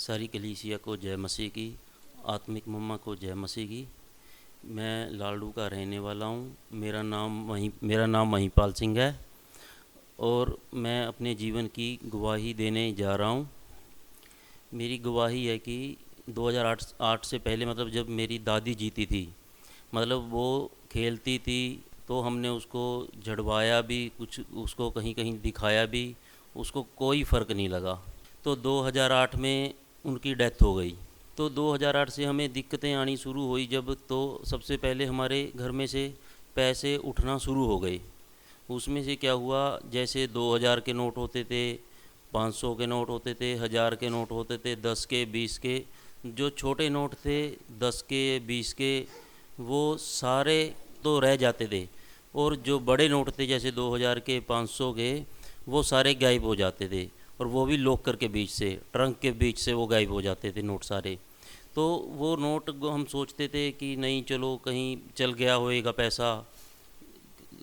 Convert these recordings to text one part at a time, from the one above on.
सारी कलीसिया को जय मसीह की। आत्मिक मम्मा को जय मसीह की। मैं लालड़ू का रहने वाला हूँ। मेरा नाम महिपाल सिंह है और मैं अपने जीवन की गवाही देने जा रहा हूँ। मेरी गवाही है कि 2008 से पहले, मतलब जब मेरी दादी जीती थी, मतलब वो खेलती थी तो हमने उसको झड़वाया भी, कुछ उसको कहीं कहीं दिखाया भी, उसको कोई फ़र्क नहीं लगा। तो 2008 में उनकी डेथ हो गई। तो 2008 से हमें दिक्कतें आनी शुरू हुई जब, तो सबसे पहले हमारे घर में से पैसे उठना शुरू हो गए। उसमें से क्या हुआ, जैसे 2000 के नोट होते थे, 500 के नोट होते थे, 1000 के नोट होते थे, 10 के, 20 के। जो छोटे नोट थे 10 के, 20 के, वो सारे तो रह जाते थे, और जो बड़े नोट थे जैसे 2000 के, 500 के, वो सारे गायब हो जाते थे। और वो भी लॉकर के बीच से, ट्रंक के बीच से वो गायब हो जाते थे नोट सारे। तो वो नोट हम सोचते थे कि नहीं चलो कहीं चल गया होएगा पैसा,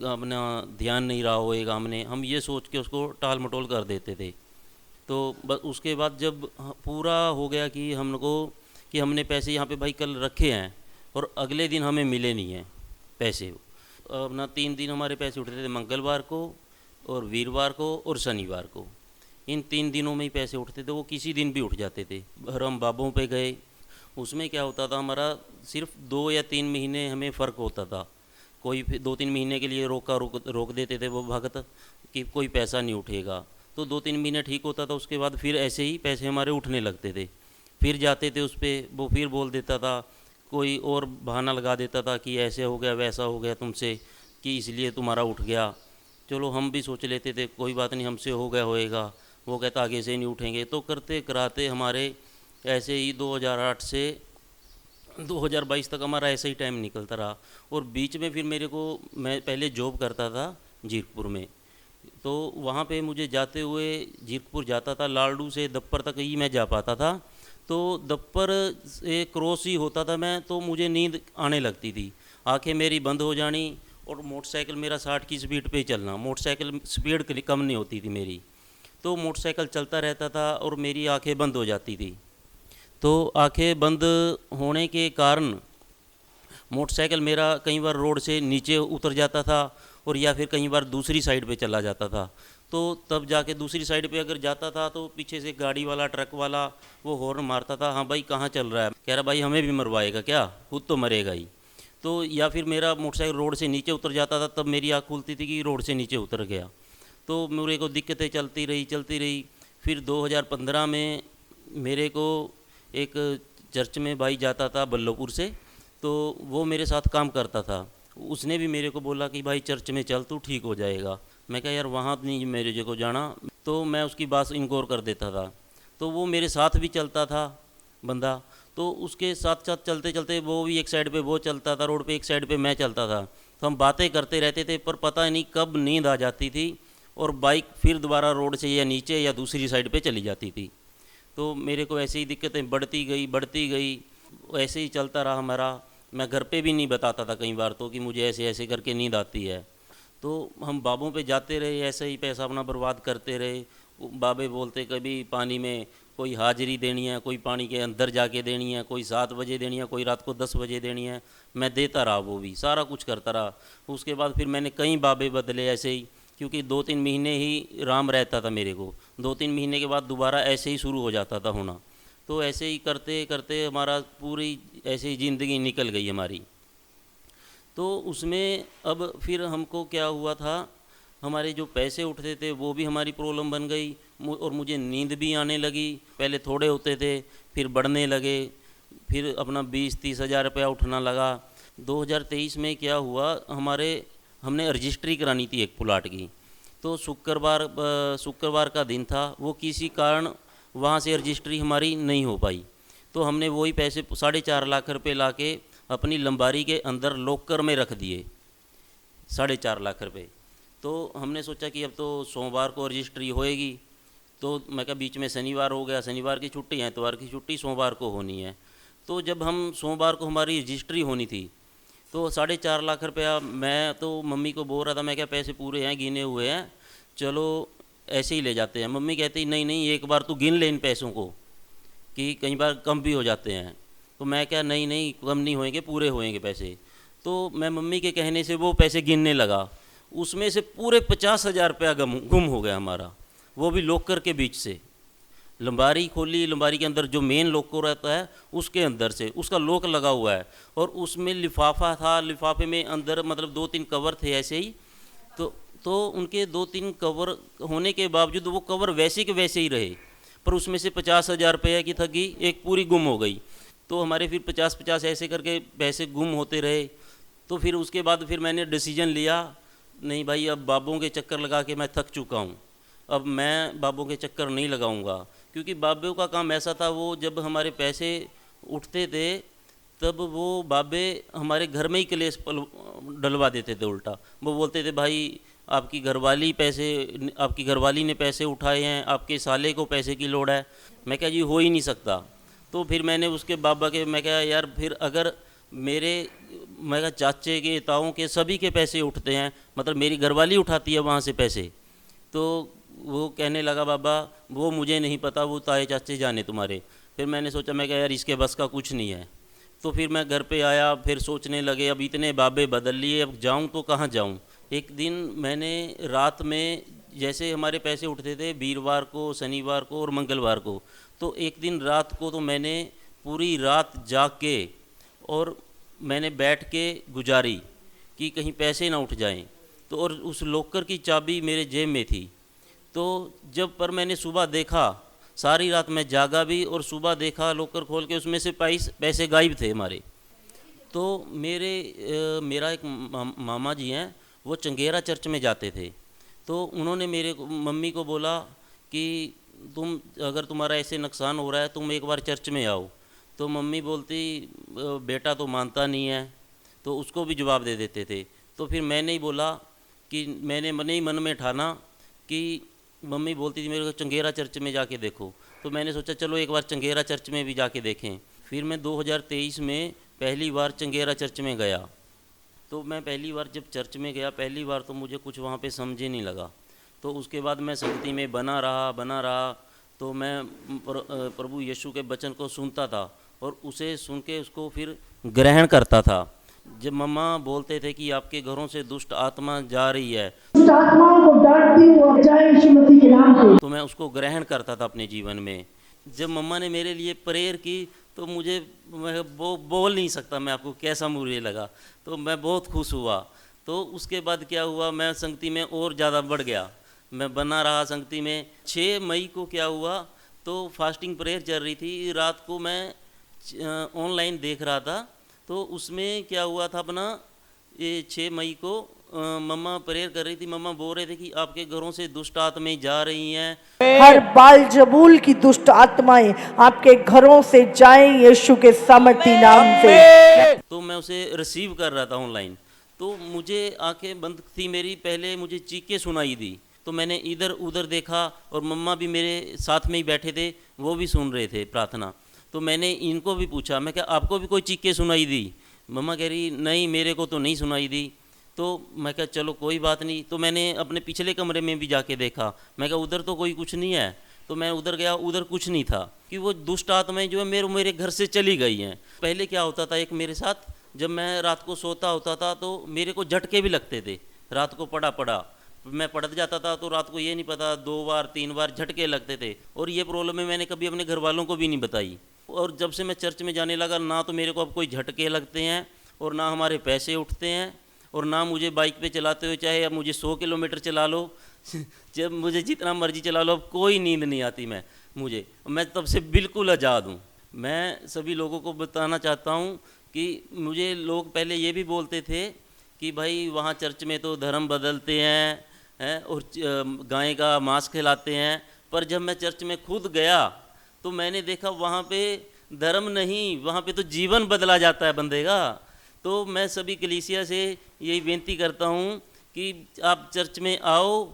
अपना ध्यान नहीं रहा होएगा, हम ये सोच के उसको टाल मटोल कर देते थे। तो बस उसके बाद जब पूरा हो गया कि हमको, कि हमने पैसे यहाँ पे भाई कल रखे हैं और अगले दिन हमें मिले नहीं हैं पैसे। अपना 3 दिन हमारे पैसे उठते थे, मंगलवार को और वीरवार को और शनिवार को। इन 3 दिनों में ही पैसे उठते थे, वो किसी दिन भी उठ जाते थे। और हम बाबों पे गए, उसमें क्या होता था, हमारा सिर्फ 2 या 3 महीने हमें फ़र्क होता था। कोई 2-3 महीने के लिए रोक देते थे वो भगत कि कोई पैसा नहीं उठेगा। तो 2-3 महीने ठीक होता था, उसके बाद फिर ऐसे ही पैसे हमारे उठने लगते थे। फिर जाते थे उस पर, वो फिर बोल देता था, कोई और बहाना लगा देता था कि ऐसे हो गया वैसा हो गया तुमसे, कि इसलिए तुम्हारा उठ गया। चलो हम भी सोच लेते थे कोई बात नहीं, हमसे हो गया होएगा। वो कहता आगे से नहीं उठेंगे। तो करते कराते हमारे ऐसे ही 2008 से 2022 तक हमारा ऐसा ही टाइम निकलता रहा। और बीच में फिर मैं पहले जॉब करता था जीरकपुर में। तो वहाँ पे मुझे जाते हुए, जीरकपुर जाता था, लालडू से दप्पर तक ही मैं जा पाता था। तो दप्पर से क्रॉस ही होता था मैं, तो मुझे नींद आने लगती थी, आंखें मेरी बंद हो जानी। और मोटरसाइकिल मेरा 60 की स्पीड पे ही चलना, मोटरसाइकिल स्पीड कम नहीं होती थी मेरी। तो मोटरसाइकिल चलता रहता था और मेरी आंखें बंद हो जाती थी। तो आंखें बंद होने के कारण मोटरसाइकिल मेरा कई बार रोड से नीचे उतर जाता था, और या फिर कई बार दूसरी साइड पे चला जाता था। तो तब जाके दूसरी साइड पे अगर जाता था तो पीछे से गाड़ी वाला, ट्रक वाला वो हॉर्न मारता था, हाँ भाई कहाँ चल रहा है, कह रहा भाई हमें भी मरवाएगा क्या, खुद तो मरेगा ही। तो या फिर मेरा मोटरसाइकिल रोड से नीचे उतर जाता था, तब मेरी आँख खुलती थी कि रोड से नीचे उतर गया। तो मेरे को दिक्कतें चलती रही। फिर 2015 में मेरे को एक चर्च में भाई जाता था बल्लभपुर से, तो वो मेरे साथ काम करता था। उसने भी मेरे को बोला कि भाई चर्च में चल, तू ठीक हो जाएगा। मैं कहा यार वहाँ नहीं मेरे को जाना, तो मैं उसकी बात इनकोर कर देता था। तो वो मेरे साथ भी चलता था बंदा। तो उसके साथ साथ चलते चलते वो भी एक साइड पे वो चलता था रोड पे, एक साइड पे मैं चलता था। तो हम बातें करते रहते थे, पर पता नहीं कब नींद आ जाती थी और बाइक फिर दोबारा रोड से या नीचे या दूसरी साइड पे चली जाती थी। तो मेरे को ऐसे ही दिक्कतें बढ़ती गई। ऐसे ही चलता रहा हमारा। मैं घर पे भी नहीं बताता था कई बार तो, कि मुझे ऐसे ऐसे करके नींद आती है। तो हम बाबों पे जाते रहे, ऐसे ही पैसा अपना बर्बाद करते रहे। बाबे बोलते कभी पानी में कोई हाजिरी देनी है, कोई पानी के अंदर जाके देनी है, कोई 7 बजे देनी है, कोई रात को 10 बजे देनी है। मैं देता रहा, वो भी सारा कुछ करता रहा। उसके बाद फिर मैंने कई बाबे बदले ऐसे ही, क्योंकि 2-3 महीने ही राम रहता था मेरे को। 2-3 महीने के बाद दोबारा ऐसे ही शुरू हो जाता था होना। तो ऐसे ही करते करते हमारा पूरी ऐसे ही ज़िंदगी निकल गई हमारी। तो उसमें अब फिर हमको क्या हुआ था, हमारे जो पैसे उठते थे वो भी हमारी प्रॉब्लम बन गई। और मुझे नींद भी आने लगी। पहले थोड़े होते थे, फिर बढ़ने लगे, फिर अपना 20-30 हज़ार रुपया उठना लगा। 2023 में क्या हुआ, हमने रजिस्ट्री करानी थी एक प्लाट की। तो शुक्रवार का दिन था, वो किसी कारण वहाँ से रजिस्ट्री हमारी नहीं हो पाई। तो हमने वही पैसे 4.5 लाख रुपये ला के अपनी लंबारी के अंदर लॉकर में रख दिए, 4.5 लाख रुपये। तो हमने सोचा कि अब तो सोमवार को रजिस्ट्री होएगी। तो मैं कहा बीच में शनिवार हो गया, शनिवार की छुट्टी है, इतवार की छुट्टी, सोमवार को होनी है। तो जब हम सोमवार को हमारी रजिस्ट्री होनी थी, तो 4.5 लाख रुपया, मैं तो मम्मी को बोल रहा था, मैं क्या पैसे पूरे हैं, गिने हुए हैं, चलो ऐसे ही ले जाते हैं। मम्मी कहती नहीं नहीं, एक बार तू गिन ले इन पैसों को, कि कई बार कम भी हो जाते हैं। तो मैं क्या, नहीं नहीं कम नहीं होएंगे, पूरे होएंगे पैसे। तो मैं मम्मी के कहने से वो पैसे गिनने लगा, उसमें से पूरे 50,000 रुपया गुम हो गया हमारा, वो भी लॉकर के बीच से। लंबारी खोली, लंबारी के अंदर जो मेन लॉकर रहता है उसके अंदर से उसका लॉक लगा हुआ है, और उसमें लिफाफा था, लिफाफे में अंदर मतलब 2-3 कवर थे ऐसे ही। तो उनके 2-3 कवर होने के बावजूद वो कवर वैसे के वैसे ही रहे, पर उसमें से 50,000 रुपये की ठगी एक पूरी गुम हो गई। तो हमारे फिर 50-50 ऐसे करके पैसे गुम होते रहे। तो फिर उसके बाद फिर मैंने डिसीजन लिया, नहीं भाई अब बाबों के चक्कर लगा के मैं थक चुका हूँ, अब मैं बाबों के चक्कर नहीं लगाऊंगा। क्योंकि बाबों का काम ऐसा था, वो जब हमारे पैसे उठते थे तब वो बाबे हमारे घर में ही क्लेश डलवा देते थे उल्टा। वो बोलते थे भाई आपकी घरवाली ने पैसे उठाए हैं, आपके साले को पैसे की लोड़ है। मैं क्या जी हो ही नहीं सकता। तो फिर मैंने उसके बाबा के, मैं क्या यार फिर अगर मैं क्या चाचे के ताऊं के सभी के पैसे उठते हैं, मतलब मेरी घरवाली उठाती है वहाँ से पैसे। तो वो कहने लगा बाबा वो मुझे नहीं पता, वो ताए चाचे जाने तुम्हारे। फिर मैंने सोचा, मैं क्या यार इसके बस का कुछ नहीं है। तो फिर मैं घर पे आया, फिर सोचने लगे अब इतने बाबे बदल लिए, अब जाऊं तो कहाँ जाऊं। एक दिन मैंने रात में, जैसे हमारे पैसे उठते थे वीरवार को, शनिवार को और मंगलवार को, तो एक दिन रात को तो मैंने पूरी रात जाग के और मैंने बैठ के गुजारी कि कहीं पैसे ना उठ जाएं। तो और उस लॉकर की चाबी मेरे जेब में थी। तो जब पर मैंने सुबह देखा, सारी रात मैं जागा भी और सुबह देखा लॉकर खोल के, उसमें से पैसे गायब थे हमारे। तो मेरा एक मामा जी हैं, वो चंगेरा चर्च में जाते थे। तो उन्होंने मेरे मम्मी को बोला कि तुम अगर तुम्हारा ऐसे नुकसान हो रहा है तुम एक बार चर्च में आओ। तो मम्मी बोलती बेटा तो मानता नहीं है, तो उसको भी जवाब दे देते थे। तो फिर मैंने ही बोला कि मैंने मन ही मन में ठाना कि मम्मी बोलती थी मेरे को चंगेरा चर्च में जाके देखो। तो मैंने सोचा चलो एक बार चंगेरा चर्च में भी जाके देखें। फिर मैं 2023 में पहली बार चंगेरा चर्च में गया। तो मैं पहली बार जब चर्च में गया, पहली बार तो मुझे कुछ वहाँ पे समझ ही नहीं लगा। तो उसके बाद मैं संगति में बना रहा। तो मैं प्रभु यीशु के वचन को सुनता था और उसे सुन के उसको फिर ग्रहण करता था। जब मम्मा बोलते थे कि आपके घरों से दुष्ट आत्मा जा रही है, दुष्ट आत्माओं को डांटती हुई जाए यीशु मसीह के नाम से, तो मैं उसको ग्रहण करता था अपने जीवन में। जब मम्मा ने मेरे लिए प्रेयर की तो मैं बोल नहीं सकता मैं आपको कैसा मुझे लगा। तो मैं बहुत खुश हुआ। तो उसके बाद क्या हुआ, मैं संगति में और ज़्यादा बढ़ गया, मैं बना रहा संगति में। 6 मई को क्या हुआ, तो फास्टिंग प्रेयर चल रही थी, रात को मैं ऑनलाइन देख रहा था। तो उसमें क्या हुआ था अपना, ये 6 मई को मम्मा प्रेयर कर रही थी। मम्मा बोल रहे थे कि आपके घरों से दुष्ट आत्माएं जा रही हैं, हर बाल जबूल की दुष्ट आत्माएं आपके घरों से जाएं यीशु के सामर्थी नाम से। तो मैं उसे रिसीव कर रहा था ऑनलाइन। तो मुझे आंखें बंद थी मेरी, पहले मुझे चीखें सुनाई दी। तो मैंने इधर उधर देखा और मम्मा भी मेरे साथ में ही बैठे थे, वो भी सुन रहे थे प्रार्थना। तो मैंने इनको भी पूछा, मैं क्या आपको भी कोई चीखें सुनाई दी? मम्मा कह रही नहीं मेरे को तो नहीं सुनाई दी। तो मैं क्या चलो कोई बात नहीं। तो मैंने अपने पिछले कमरे में भी जाके देखा, मैं क्या उधर तो कोई कुछ नहीं है। तो मैं उधर गया, उधर कुछ नहीं था कि वो दुष्ट आत्माएं जो है मेरे घर से चली गई हैं। पहले क्या होता था एक मेरे साथ, जब मैं रात को सोता होता था तो मेरे को झटके भी लगते थे। रात को पड़ा मैं पड़त जाता था तो रात को ये नहीं पता 2 बार 3 बार झटके लगते थे। और ये प्रॉब्लम है मैंने कभी अपने घर वालों को भी नहीं बताई। और जब से मैं चर्च में जाने लगा, ना तो मेरे को अब कोई झटके लगते हैं और ना हमारे पैसे उठते हैं, और ना मुझे बाइक पे चलाते हुए चाहे अब मुझे 100 किलोमीटर चला लो जब मुझे जितना मर्जी चला लो, अब कोई नींद नहीं आती मैं तब से बिल्कुल आज़ाद हूँ। मैं सभी लोगों को बताना चाहता हूँ कि मुझे लोग पहले ये भी बोलते थे कि भाई वहाँ चर्च में तो धर्म बदलते हैं और गाय का मांस खिलाते हैं। पर जब मैं चर्च में खुद गया तो मैंने देखा वहाँ पे धर्म नहीं, वहाँ पे तो जीवन बदला जाता है बंदे का। तो मैं सभी कलीसिया से यही बेनती करता हूँ कि आप चर्च में आओ,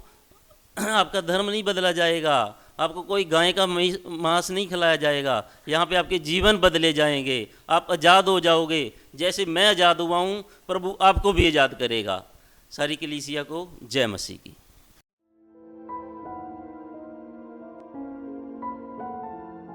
आपका धर्म नहीं बदला जाएगा, आपको कोई गाय का मांस नहीं खिलाया जाएगा, यहाँ पे आपके जीवन बदले जाएंगे, आप आज़ाद हो जाओगे। जैसे मैं आज़ाद हुआ हूँ प्रभु आपको भी आज़ाद करेगा। सारी कलीसिया को जय मसीह की।